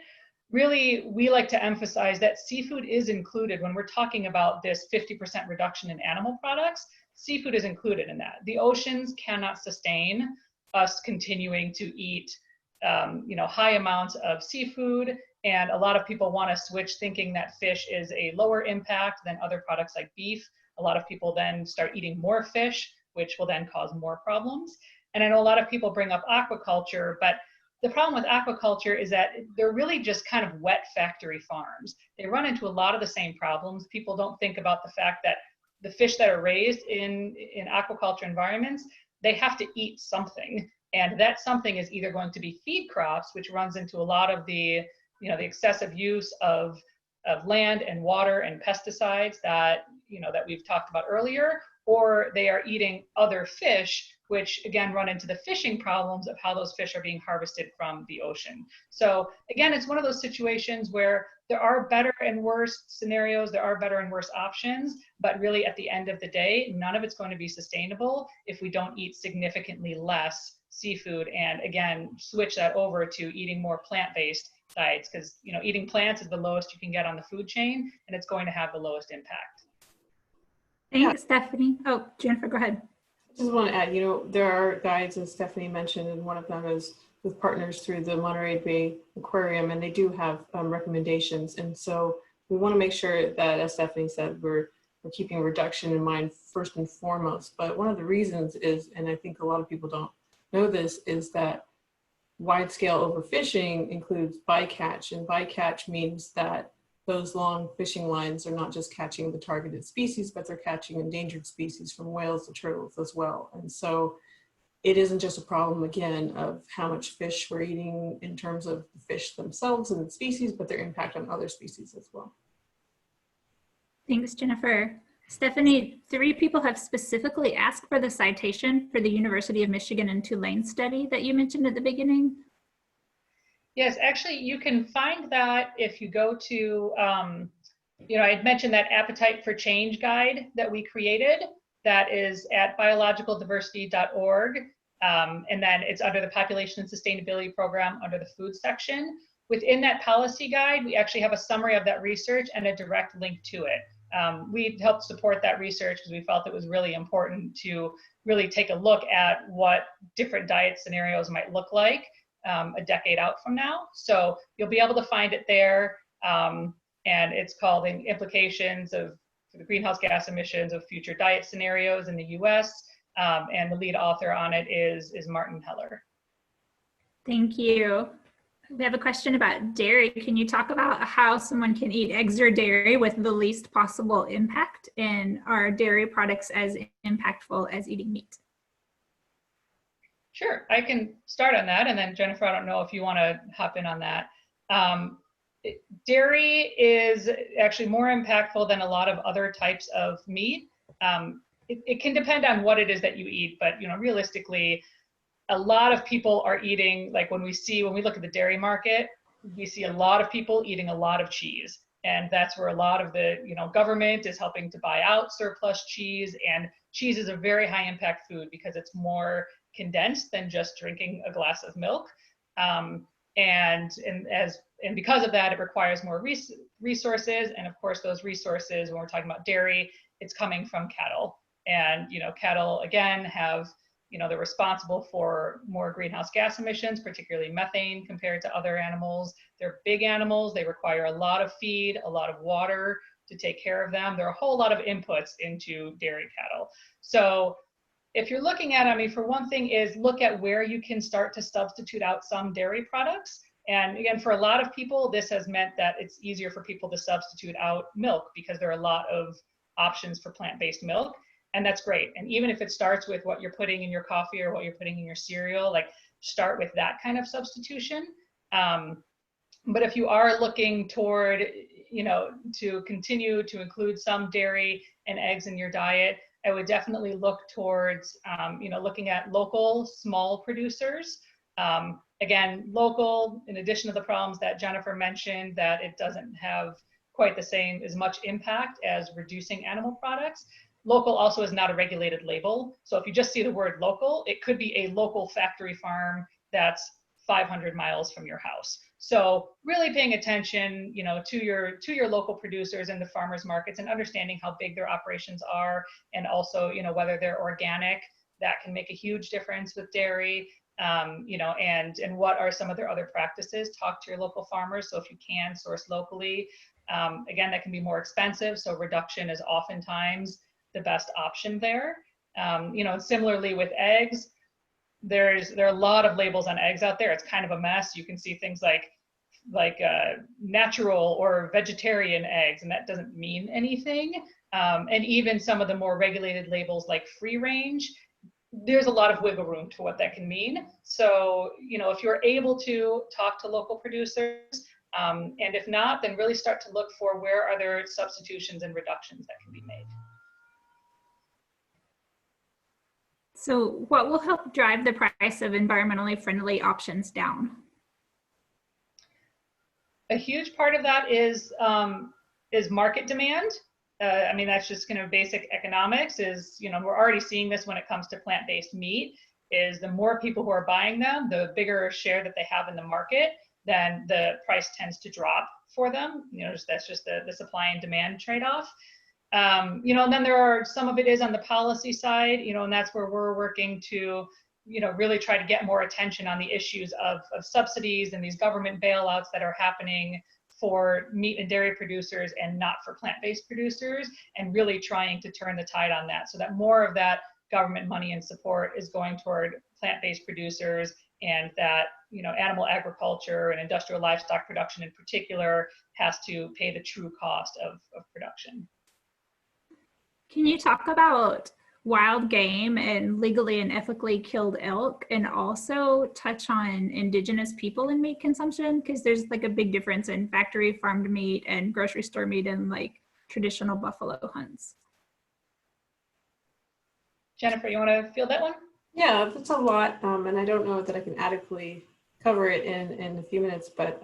Speaker 4: really, we like to emphasize that seafood is included when we're talking about this 50% reduction in animal products. Seafood is included in that. The oceans cannot sustain us continuing to eat high amounts of seafood, and a lot of people want to switch thinking that fish is a lower impact than other products like beef. A lot of people then start eating more fish, which will then cause more problems. And I know a lot of people bring up aquaculture, but the problem with aquaculture is that they're really just kind of wet factory farms. They run into a lot of the same problems. People don't think about the fact that the fish that are raised in aquaculture environments, they have to eat something. And that something is either going to be feed crops, which runs into a lot of the, the excessive use of land and water and pesticides that, that we've talked about earlier, or they are eating other fish, which again run into the fishing problems of how those fish are being harvested from the ocean. So again, it's one of those situations where there are better and worse scenarios, there are better and worse options, but really at the end of the day, none of it's going to be sustainable if we don't eat significantly less seafood and again, switch that over to eating more plant-based diets, because eating plants is the lowest you can get on the food chain, and it's going to have the lowest impact.
Speaker 1: Thanks, Stephanie. Oh, Jennifer, go ahead.
Speaker 2: I just want to add, there are guides, as Stephanie mentioned, and one of them is with partners through the Monterey Bay Aquarium, and they do have recommendations. And so we want to make sure that, as Stephanie said, we're keeping reduction in mind first and foremost. But one of the reasons is, and I think a lot of people don't know this, is that wide-scale overfishing includes bycatch, and bycatch means that those long fishing lines are not just catching the targeted species, but they're catching endangered species from whales to turtles as well. And so it isn't just a problem, again, of how much fish we're eating in terms of the fish themselves and the species, but their impact on other species as well.
Speaker 1: Thanks, Jennifer. Stephanie, 3 people have specifically asked for the citation for the University of Michigan and Tulane study that you mentioned at the beginning.
Speaker 4: Yes, actually, you can find that if you go to, I had mentioned that Appetite for Change guide that we created. That is at biologicaldiversity.org. And then it's under the Population and Sustainability Program under the food section. Within that policy guide, we actually have a summary of that research and a direct link to it. We helped support that research because we felt it was really important to really take a look at what different diet scenarios might look like a decade out from now. So you'll be able to find it there. And it's called the Implications of the Greenhouse Gas Emissions of Future Diet Scenarios in the US. And the lead author on it is Martin Heller.
Speaker 1: Thank you. We have a question about dairy. Can you talk about how someone can eat eggs or dairy with the least possible impact? And are dairy products as impactful as eating meat?
Speaker 4: Sure, I can start on that. And then Jennifer, I don't know if you want to hop in on that. Dairy is actually more impactful than a lot of other types of meat. It can depend on what it is that you eat, but realistically, a lot of people are eating, like when we look at the dairy market, we see a lot of people eating a lot of cheese. And that's where a lot of the government is helping to buy out surplus cheese. And cheese is a very high impact food because it's more condensed than just drinking a glass of milk. And because of that, it requires more resources. And of course, those resources, when we're talking about dairy, it's coming from cattle. And cattle, again, have they're responsible for more greenhouse gas emissions, particularly methane compared to other animals. They're big animals. They require a lot of feed, a lot of water to take care of them. There are a whole lot of inputs into dairy cattle. So if you're looking at, I mean, for one thing is look at where you can start to substitute out some dairy products. And again, for a lot of people, this has meant that it's easier for people to substitute out milk because there are a lot of options for plant-based milk. And that's great. And even if it starts with what you're putting in your coffee or what you're putting in your cereal, like start with that kind of substitution. But if you are looking toward, you know, to continue to include some dairy and eggs in your diet, I would definitely look towards, you know, looking at local small producers. Again, local, in addition to the problems that Jennifer mentioned, that it doesn't have quite the same, as much impact as reducing animal products. Local also is not a regulated label. So if you just see the word local, it could be a local factory farm that's 500 miles from your house. So really paying attention, you know, to your local producers and the farmers markets and understanding how big their operations are, and also, you know, whether they're organic. That can make a huge difference with dairy. You know, and what are some of their other practices? Talk to your local farmers. So if you can source locally, again, that can be more expensive. So reduction is oftentimes the best option there. You know, similarly with eggs, there are a lot of labels on eggs out there. It's kind of a mess. You can see things like natural or vegetarian eggs, and that doesn't mean anything. And even some of the more regulated labels like free range, there's a lot of wiggle room to what that can mean. So, you know, if you're able to talk to local producers, and if not, then really start to look for where are there substitutions and reductions that can be made.
Speaker 1: So what will help drive the price of environmentally friendly options down?
Speaker 4: A huge part of that is market demand. I mean, that's just kind of basic economics is, you know, we're already seeing this when it comes to plant-based meat, is the more people who are buying them, the bigger share that they have in the market, then the price tends to drop for them. You know, that's just the supply and demand trade-off. You know, and then there are, some of it is on the policy side, you know, and that's where we're working to, you know, really try to get more attention on the issues of subsidies and these government bailouts that are happening for meat and dairy producers and not for plant-based producers, and really trying to turn the tide on that so that more of that government money and support is going toward plant-based producers, and that, you know, animal agriculture and industrial livestock production in particular has to pay the true cost of production.
Speaker 1: Can you talk about wild game and legally and ethically killed elk, and also touch on indigenous people in meat consumption? Because there's like a big difference in factory farmed meat and grocery store meat and like traditional buffalo hunts.
Speaker 4: Jennifer, you want to field that one?
Speaker 2: Yeah, that's a lot, and I don't know that I can adequately cover it in a few minutes, but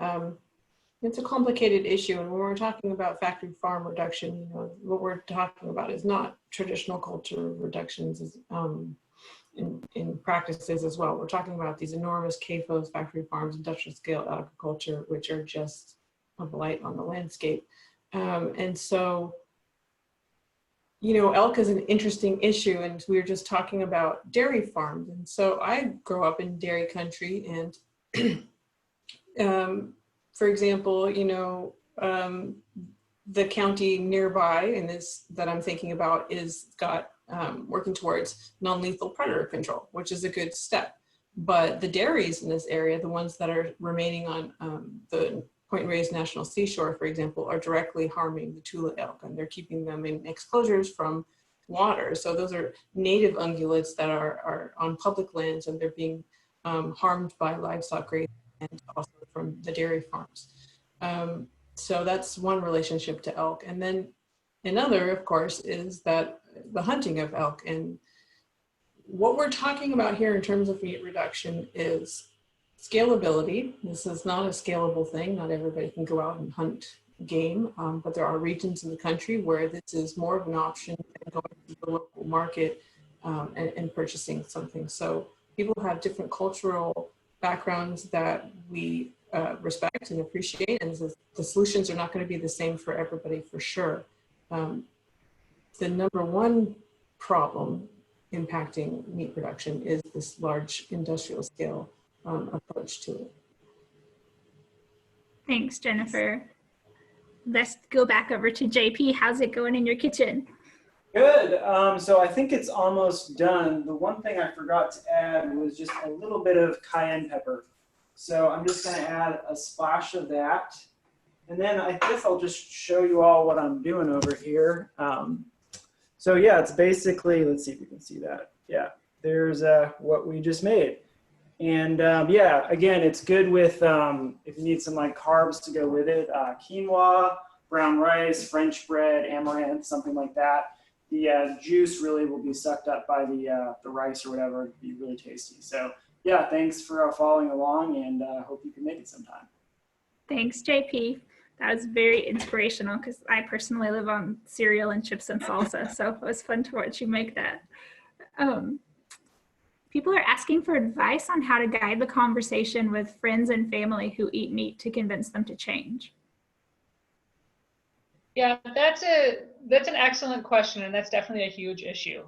Speaker 2: it's a complicated issue. And when we're talking about factory farm reduction, you know, what we're talking about is not traditional culture reductions in practices as well. We're talking about these enormous CAFOs, factory farms, industrial scale agriculture, which are just a blight on the landscape. And so, you know, elk is an interesting issue, and we were just talking about dairy farms. And so I grew up in dairy country, and for example, you know, the county nearby in this that I'm thinking about is got working towards non-lethal predator control, which is a good step. But the dairies in this area, the ones that are remaining on the Point Reyes National Seashore, for example, are directly harming the Tula elk, and they're keeping them in exclosures from water. So those are native ungulates that are on public lands, and they're being harmed by livestock grazing and also from the dairy farms. So that's one relationship to elk. And then another, of course, is that the hunting of elk. And what we're talking about here in terms of meat reduction is scalability. This is not a scalable thing. Not everybody can go out and hunt game, but there are regions in the country where this is more of an option than going to the local market and purchasing something. So people have different cultural backgrounds that we respect and appreciate, and the solutions are not going to be the same for everybody, for sure. The number one problem impacting meat production is this large industrial scale approach to it.
Speaker 1: Thanks, Jennifer. Let's go back over to JP. How's it going in your kitchen?
Speaker 3: Good. So I think it's almost done. The one thing I forgot to add was just a little bit of cayenne pepper. So I'm just going to add a splash of that. And then I guess I'll just show you all what I'm doing over here. So yeah, it's basically, let's see if you can see that. Yeah, there's what we just made. And yeah, again, it's good with, if you need some like carbs to go with it, quinoa, brown rice, French bread, amaranth, something like that. The juice really will be sucked up by the rice or whatever. It'd be really tasty. So yeah, thanks for following along, and hope you can make it sometime.
Speaker 1: Thanks, JP. That was very inspirational because I personally live on cereal and chips and salsa, so it was fun to watch you make that. People are asking for advice on how to guide the conversation with friends and family who eat meat to convince them to change.
Speaker 4: Yeah, that's an excellent question, and that's definitely a huge issue.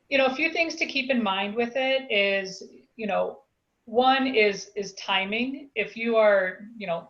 Speaker 4: You know, a few things to keep in mind with it is, you know, one is timing. If you are, you know,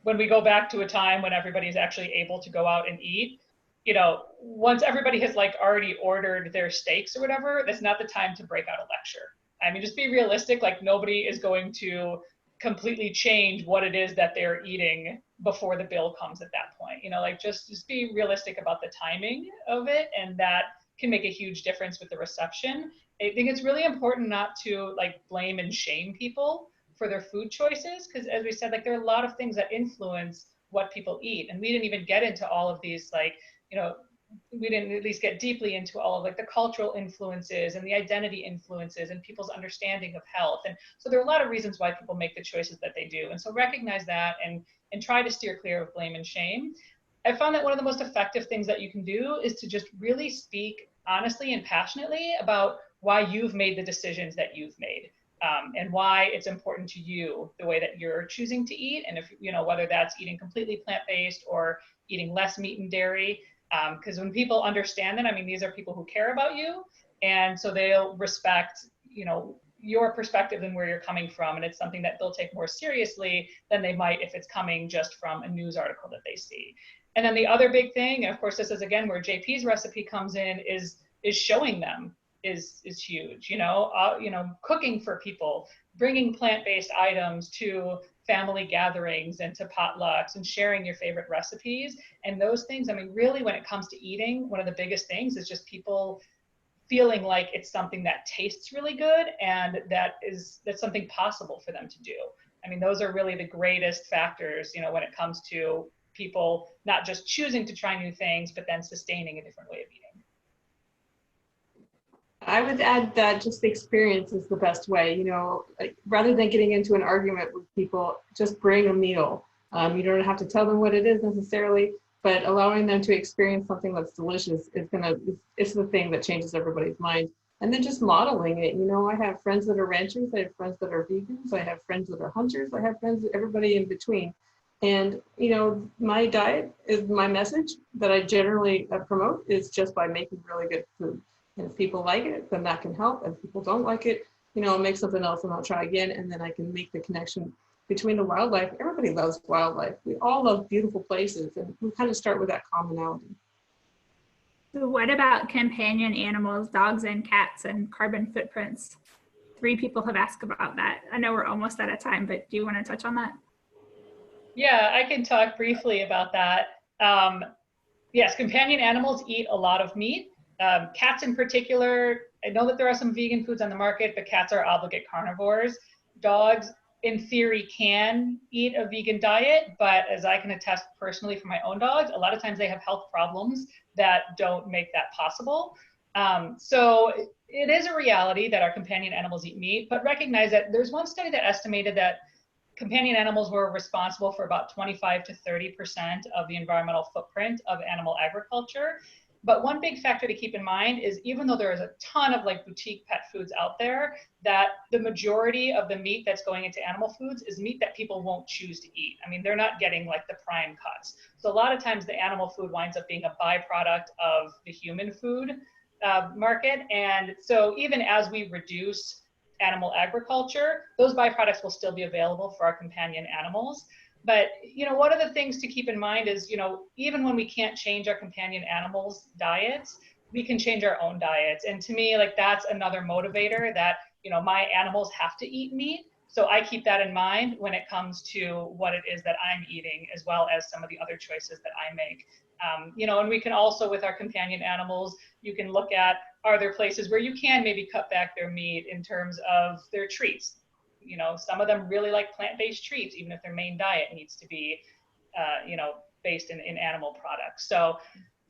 Speaker 4: when we go back to a time when everybody's actually able to go out and eat, you know, once everybody has like already ordered their steaks or whatever, that's not the time to break out a lecture. I mean, just be realistic. Like, nobody is going to completely change what it is that they're eating before the bill comes at that point. You know, like just be realistic about the timing of it, and that can make a huge difference with the reception. I think it's really important not to like blame and shame people for their food choices, because as we said, like there are a lot of things that influence what people eat, and we didn't even get into all of these, like, you know, we didn't at least get deeply into all of like the cultural influences and the identity influences and people's understanding of health. And so there are a lot of reasons why people make the choices that they do. And so recognize that and try to steer clear of blame and shame. I found that one of the most effective things that you can do is to just really speak honestly and passionately about why you've made the decisions that you've made. And why it's important to you, the way that you're choosing to eat. And if, you know, whether that's eating completely plant-based or eating less meat and dairy, because when people understand that, I mean, these are people who care about you. And so they'll respect, you know, your perspective and where you're coming from. And it's something that they'll take more seriously than they might if it's coming just from a news article that they see. And then the other big thing, and of course, this is again where JP's recipe comes in, is showing them is huge. You know, cooking for people, bringing plant-based items to family gatherings and to potlucks, and sharing your favorite recipes and those things. I mean, really, when it comes to eating, one of the biggest things is just people feeling like it's something that tastes really good and that's something possible for them to do. I mean, those are really the greatest factors, you know, when it comes to people not just choosing to try new things, but then sustaining a different way of eating.
Speaker 2: I would add that just the experience is the best way, you know, like, rather than getting into an argument with people, just bring a meal. You don't have to tell them what it is necessarily, but allowing them to experience something that's delicious it's the thing that changes everybody's mind. And then just modeling it. You know, I have friends that are ranchers, I have friends that are vegans, I have friends that are hunters, I have friends, everybody in between. And, you know, my diet is my message that I generally promote is just by making really good food. And if people like it, then that can help. And if people don't like it, you know, I'll make something else and I'll try again. And then I can make the connection between the wildlife. Everybody loves wildlife. We all love beautiful places, and we kind of start with that commonality.
Speaker 1: So what about companion animals, dogs and cats, and carbon footprints? 3 people have asked about that. I know we're almost out of time, but do you want to touch on that?
Speaker 4: Yeah, I can talk briefly about that. Yes, companion animals eat a lot of meat. Cats in particular, I know that there are some vegan foods on the market, but cats are obligate carnivores. Dogs, in theory, can eat a vegan diet, but as I can attest personally for my own dogs, a lot of times they have health problems that don't make that possible. So it is a reality that our companion animals eat meat, but recognize that there's one study that estimated that companion animals were responsible for about 25 to 30% of the environmental footprint of animal agriculture. But one big factor to keep in mind is, even though there is a ton of like boutique pet foods out there, that the majority of the meat that's going into animal foods is meat that people won't choose to eat. I mean, they're not getting like the prime cuts. So a lot of times the animal food winds up being a byproduct of the human food market. And so even as we reduce animal agriculture, those byproducts will still be available for our companion animals. But, you know, one of the things to keep in mind is, you know, even when we can't change our companion animals' diets, we can change our own diets. And to me, like, that's another motivator that, you know, my animals have to eat meat. So I keep that in mind when it comes to what it is that I'm eating, as well as some of the other choices that I make. You know, and we can also, with our companion animals, you can look at, are there places where you can maybe cut back their meat in terms of their treats? You know, some of them really like plant-based treats, even if their main diet needs to be, you know, based in animal products. So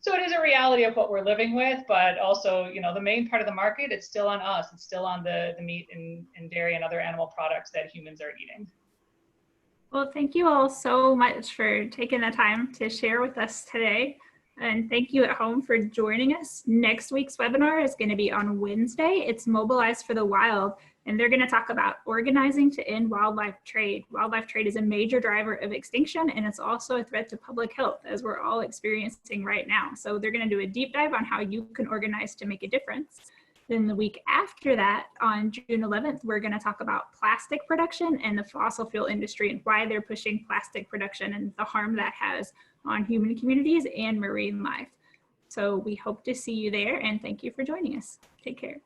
Speaker 4: it is a reality of what we're living with, but also, you know, the main part of the market, it's still on us. It's still on the meat and dairy and other animal products that humans are eating.
Speaker 1: Well, thank you all so much for taking the time to share with us today. And thank you at home for joining us. Next week's webinar is going to be on Wednesday. It's Mobilize for the Wild, and they're going to talk about organizing to end wildlife trade. Wildlife trade is a major driver of extinction, and it's also a threat to public health, as we're all experiencing right now. So they're going to do a deep dive on how you can organize to make a difference. Then the week after that, on June 11th, we're going to talk about plastic production and the fossil fuel industry and why they're pushing plastic production and the harm that has on human communities and marine life. So we hope to see you there, and thank you for joining us. Take care.